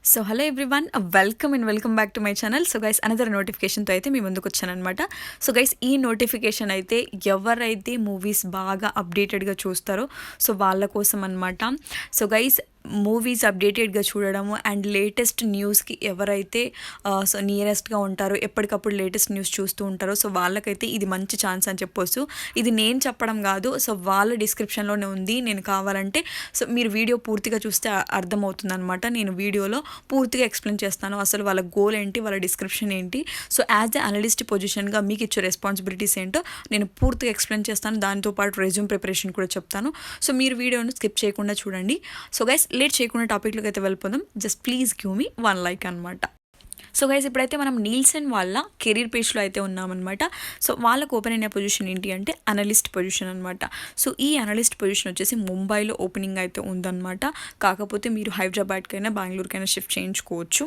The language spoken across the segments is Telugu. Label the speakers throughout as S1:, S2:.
S1: So hello everyone, welcome back to my channel. So guys, another నోటిఫికేషన్తో అయితే మీ ముందుకు వచ్చానమాట. సో గైస్, ఈ నోటిఫికేషన్ అయితే ఎవరైతే మూవీస్ బాగా అప్డేటెడ్గా చూస్తారో సో వాళ్ళ కోసం అనమాట. సో గైస్, మూవీస్ అప్డేటెడ్గా చూడడము అండ్ లేటెస్ట్ న్యూస్కి ఎవరైతే సో నియరెస్ట్గా ఉంటారో, ఎప్పటికప్పుడు లేటెస్ట్ న్యూస్ చూస్తూ ఉంటారో సో వాళ్ళకైతే ఇది మంచి ఛాన్స్ అని చెప్పొచ్చు. ఇది నేను చెప్పడం కాదు, సో వాళ్ళ డిస్క్రిప్షన్లోనే ఉంది. నేను కావాలంటే సో మీరు వీడియో పూర్తిగా చూస్తే అర్థమవుతుంది అనమాట. నేను వీడియోలో పూర్తిగా ఎక్స్ప్లెయిన్ చేస్తాను అసలు వాళ్ళ గోల్ ఏంటి, వాళ్ళ డిస్క్రిప్షన్ ఏంటి. సో యాజ్ ద అనలిస్ట్ పొజిషన్గా మీకు ఇచ్చే రెస్పాన్సిబిలిటీస్ ఏంటో నేను పూర్తిగా ఎక్స్ప్లెయిన్ చేస్తాను. దాంతోపాటు రెజ్యూమ్ ప్రిపరేషన్ కూడా చెప్తాను. సో మీరు వీడియోను స్కిప్ చేయకుండా చూడండి. సో గైస్, లేట్ చేయకుండా టాపిక్లోకి అయితే వెళ్ళిపోదాం. Just please give me 1 like అనమాట. సో గైస్, ఇప్పుడైతే మనం నీల్సన్ వాళ్ళ కెరీర్ పేజ్లో అయితే ఉన్నామన్నమాట. సో వాళ్ళకు ఓపెన్ అయిన పొజిషన్ ఏంటి అంటే అనలిస్ట్ పొజిషన్ అనమాట. సో ఈ అనలిస్ట్ పొజిషన్ వచ్చేసి ముంబైలో ఓపెనింగ్ అయితే ఉందన్నమాట. కాకపోతే మీరు హైదరాబాద్కైనా బెంగళూరుకైనా షిఫ్ట్ చేయించుకోవచ్చు.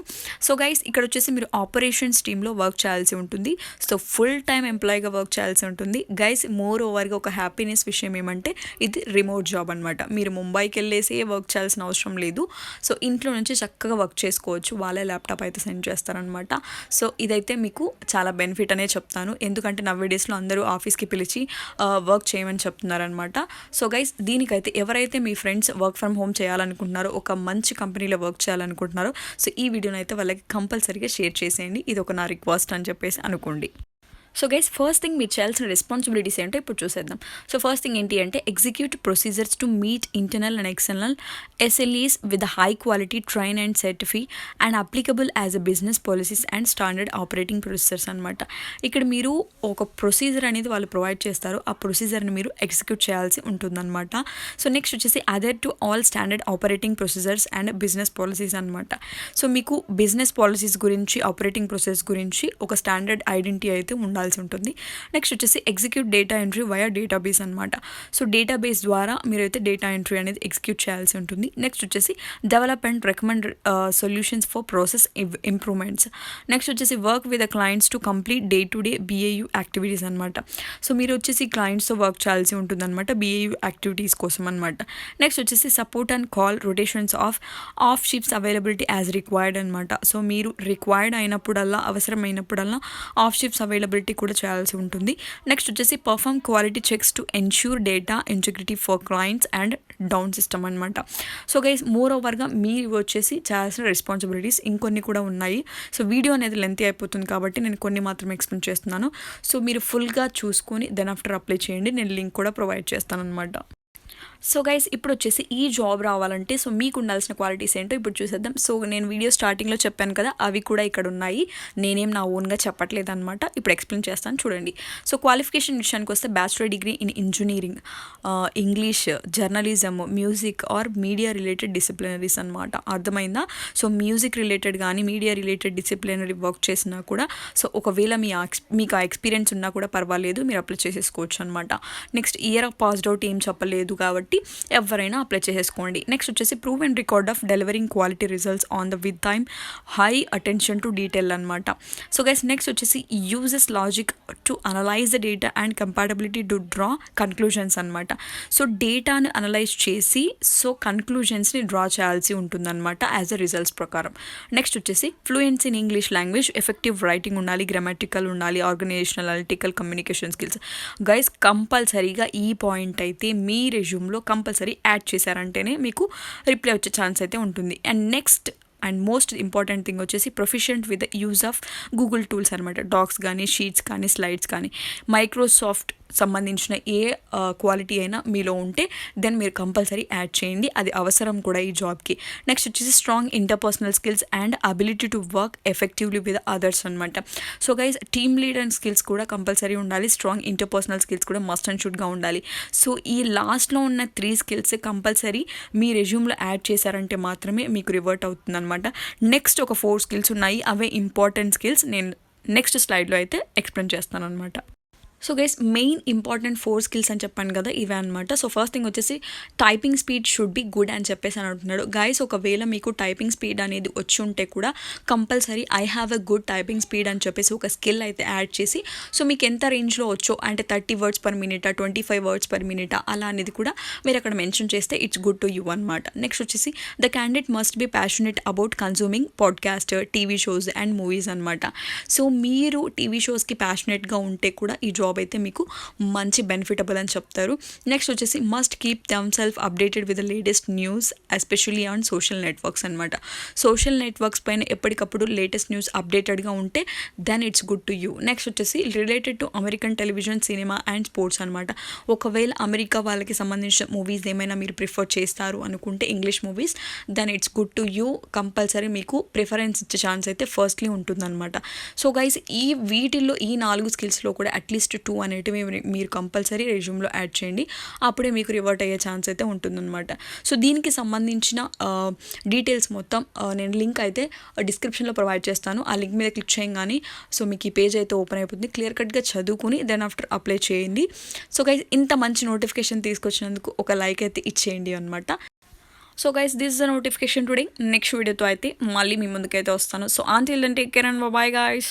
S1: సో గైస్, ఇక్కడ వచ్చేసి మీరు ఆపరేషన్స్ టీంలో వర్క్ చేయాల్సి ఉంటుంది. సో ఫుల్ టైం ఎంప్లాయీగా వర్క్ చేయాల్సి ఉంటుంది. గైస్, మోర్ ఓవర్గా ఒక హ్యాపీనెస్ విషయం ఏమంటే ఇది రిమోట్ జాబ్ అనమాట. మీరు ముంబైకి వెళ్ళేసి వర్క్ చేయాల్సిన అవసరం లేదు. సో ఇంట్లో నుంచి చక్కగా వర్క్ చేసుకోవచ్చు. వాళ్ళే ల్యాప్టాప్ అయితే సెండ్ చేస్తారు అనమాట. సో ఇదైతే మీకు చాలా బెనిఫిట్ అనే చెప్తాను, ఎందుకంటే నవ్వేడేస్లో అందరూ ఆఫీస్కి పిలిచి వర్క్ చేయమని చెప్తున్నారనమాట. సో గైస్, దీనికైతే ఎవరైతే మీ ఫ్రెండ్స్ వర్క్ ఫ్రమ్ హోమ్ చేయాలనుకుంటున్నారో, ఒక మంచి కంపెనీలో వర్క్ చేయాలనుకుంటున్నారో సో ఈ వీడియోని అయితే వాళ్ళకి కంపల్సరీగా షేర్ చేసేయండి. ఇది ఒక నా రిక్వెస్ట్ అని చెప్పేసి అనుకోండి. సో గైస్, ఫస్ట్ థింగ్ మీరు చేయాల్సిన రెస్పాన్సిబిలిటీస్ ఏంటో ఇప్పుడు చూసేద్దాం. సో ఫస్ట్ థింగ్ ఏంటి అంటే execute procedures to meet internal and external SLEs with high quality train and certify and applicable as a business policies and standard operating procedures అనమాట. ఇక్కడ మీరు ఒక ప్రొసీజర్ అనేది వాళ్ళు ప్రొవైడ్ చేస్తారు. ఆ ప్రొసీజర్ని మీరు ఎగ్జిక్యూట్ చేయాల్సి ఉంటుందన్నమాట. సో నెక్స్ట్ వచ్చేసి other to all standard operating procedures and business policies అనమాట. సో మీకు బిజినెస్ పాలసీస్ గురించి, ఆపరేటింగ్ ప్రొసెస్ గురించి ఒక స్టాండర్డ్ ఐడెంటిటీ అయితే ఉండాలి ఉంటుంది. నెక్స్ట్ వచ్చేసి execute data entry via database అనమాట. సో డేటాబేస్ ద్వారా మీరైతే డేటా ఎంట్రీ అనేది ఎగ్జిక్యూట్ చేయాల్సి ఉంటుంది. నెక్స్ట్ వచ్చేసి develop and recommend solutions for process improvements. Next వచ్చేసి work with the clients to complete day to day BAU activities అనమాట. సో మీరు వచ్చేసి క్లయింట్స్తో వర్క్ చేయాల్సి ఉంటుంది అనమాట, బిఏయు యాక్టివిటీస్ కోసం అనమాట. నెక్స్ట్ వచ్చేసి support and call rotations of ships availability as required అనమాట. సో మీరు రిక్వైర్డ్ అయినప్పుడల్లా, అవసరమైనప్పుడల్లా ఆఫ్ షిప్స్ అవైలబిలిటీ కూడా చేయాల్సి ఉంటుంది. నెక్స్ట్ వచ్చేసి perform quality checks to ensure data integrity for clients and down system అనమాట. సో గైస్, మోర్ ఓవర్గా మీరు వచ్చేసి చేయాల్సిన రెస్పాన్సిబిలిటీస్ ఇంకొన్ని కూడా ఉన్నాయి. సో వీడియో అనేది లెంతీ అయిపోతుంది కాబట్టి నేను కొన్ని మాత్రమే ఎక్స్ప్లెయిన్ చేస్తున్నాను. సో మీరు ఫుల్గా చూసుకొని దెన్ ఆఫ్టర్ అప్లై చేయండి. నేను లింక్ కూడా ప్రొవైడ్ చేస్తాను అనమాట. సో గైస్, ఇప్పుడు వచ్చేసి ఈ జాబ్ రావాలంటే సో మీకు ఉండాల్సిన క్వాలిటీస్ ఏంటో ఇప్పుడు చూసేద్దాం. సో నేను వీడియో స్టార్టింగ్లో చెప్పాను కదా, అవి కూడా ఇక్కడ ఉన్నాయి. నేనేం నా ఓన్గా చెప్పట్లేదు అనమాట. ఇప్పుడు ఎక్స్ప్లెయిన్ చేస్తాను చూడండి. సో క్వాలిఫికేషన్ విషయానికి వస్తే bachelor degree in engineering, English, journalism, music or media related disciplinaries అనమాట. అర్థమైందా? సో మ్యూజిక్ రిలేటెడ్ కానీ మీడియా రిలేటెడ్ డిసిప్లినరీ వర్క్ చేసినా కూడా సో ఒకవేళ మీకు ఆ ఎక్స్పీరియన్స్ ఉన్నా కూడా పర్వాలేదు, మీరు అప్లై చేసేసుకోవచ్చు అనమాట. Next year of passed out ఏం చెప్పలేదు కాబట్టి ఎవరైనా అప్లై చేసేసుకోండి. నెక్స్ట్ వచ్చేసి prove and record of delivering quality results on the with time, high attention to detail అనమాట. సో గైస్, నెక్స్ట్ వచ్చేసి uses logic to analyse the data and compatibility to draw conclusions అనమాట. సో డేటాను అనలైజ్ చేసి సో కన్క్లూజన్స్ని డ్రా చేయాల్సి ఉంటుందన్నమాట యాజ్ అ రిజల్ట్స్ ప్రకారం. నెక్స్ట్ వచ్చేసి fluency in English language, effective writing ఉండాలి, గ్రామటికల్ ఉండాలి, organizational analytical communication skills. Guys, కంపల్సరీగా ఈ పాయింట్ అయితే మీ రెజ్యూమ్లో కంపల్సరీ యాడ్ చేశారంటేనే మీకు రిప్లై వచ్చే ఛాన్స్ అయితే ఉంటుంది. And next and most important thing వచ్చేసి proficient with the use of Google tools అనమాట. డాక్స్ కానీ, షీట్స్ కానీ, స్లైడ్స్ కానీ, మైక్రోసాఫ్ట్ సంబంధించిన ఏ క్వాలిటీ అయినా మీలో ఉంటే దెన్ మీరు కంపల్సరీ యాడ్ చేయండి. అది అవసరం కూడా ఈ జాబ్కి. నెక్స్ట్ వచ్చేసి strong interpersonal skills and ability to work effectively with others అనమాట. So guys, team leader skills కూడా కంపల్సరీ ఉండాలి. స్ట్రాంగ్ ఇంటర్పర్సనల్ స్కిల్స్ కూడా మస్ట్ అండ్ షుడ్గా ఉండాలి. సో ఈ లాస్ట్లో ఉన్న 3 స్కిల్స్ కంపల్సరీ మీ రెజ్యూమ్లో యాడ్ చేశారంటే మాత్రమే మీకు రివర్ట్ అవుతుంది అనమాట. నెక్స్ట్ ఒక 4 స్కిల్స్ ఉన్నాయి, అవే ఇంపార్టెంట్ స్కిల్స్. నేను నెక్స్ట్ స్లైడ్లో అయితే ఎక్స్ప్లెయిన్ చేస్తాను అనమాట. So guys main important 4 skills అని చెప్పాను కదా ఇవే అనమాట. సో ఫస్ట్ థింగ్ వచ్చేసి typing speed should be good అని చెప్పేసి అని అంటున్నాడు. గైస్ ఒకవేళ మీకు టైపింగ్ స్పీడ్ అనేది వచ్చి ఉంటే కూడా compulsory I have a good typing speed అని చెప్పేసి ఒక స్కిల్ అయితే యాడ్ చేసి, సో మీకు ఎంత రేంజ్లో వచ్చో అంటే 30 words per minute, 25 words per minute అలా అనేది కూడా మీరు అక్కడ మెన్షన్ చేస్తే ఇట్స్ గుడ్ టు యూ అనమాట. నెక్స్ట్ వచ్చేసి the candidate must be passionate about consuming podcast, TV shows and movies అనమాట. సో మీరు టీవీ షోస్కి ప్యాషనెట్గా ఉంటే కూడా ఈ జాబ్ అయితే మీకు మంచి బెనిఫిటబుల్ అని చెప్తారు. నెక్స్ట్ వచ్చేసి must keep them self updated with the latest news especially on social networks అనమాట. సోషల్ నెట్వర్క్స్ పైన ఎప్పటికప్పుడు లేటెస్ట్ న్యూస్ అప్డేటెడ్గా ఉంటే then it's good to you. Next వచ్చేసి related to American television, cinema and sports అనమాట. ఒకవేళ అమెరికా వాళ్ళకి సంబంధించిన మూవీస్ ఏమైనా మీరు ప్రిఫర్ చేస్తారు అనుకుంటే English movies, then it's good to you. Compulsory మీకు ప్రిఫరెన్స్ ఇచ్చే ఛాన్స్ అయితే ఫస్ట్లీ ఉంటుందన్నమాట. సో గైస్ వీటిల్లో ఈ 4 స్కిల్స్లో కూడా అట్లీస్ట్ 2 అనేటివి మీరు కంపల్సరీ రెజ్యూమ్లో యాడ్ చేయండి. అప్పుడే మీకు రివర్ట్ అయ్యే ఛాన్స్ అయితే ఉంటుందన్నమాట. సో దీనికి సంబంధించిన డీటెయిల్స్ మొత్తం నేను లింక్ అయితే డిస్క్రిప్షన్లో ప్రొవైడ్ చేస్తాను. ఆ లింక్ మీద క్లిక్ చేయగానే సో మీకు ఈ పేజ్ అయితే ఓపెన్ అయిపోతుంది. క్లియర్ కట్గా చదువుకుని దెన్ ఆఫ్టర్ అప్లై చేయండి. సో గైస్ ఇంత మంచి నోటిఫికేషన్ తీసుకొచ్చినందుకు ఒక లైక్ అయితే ఇచ్చేయండి అనమాట. So guys this is the notification today. Next వీడియోతో అయితే మళ్ళీ మీ ముందుకైతే వస్తాను. So until then take care and bye guys.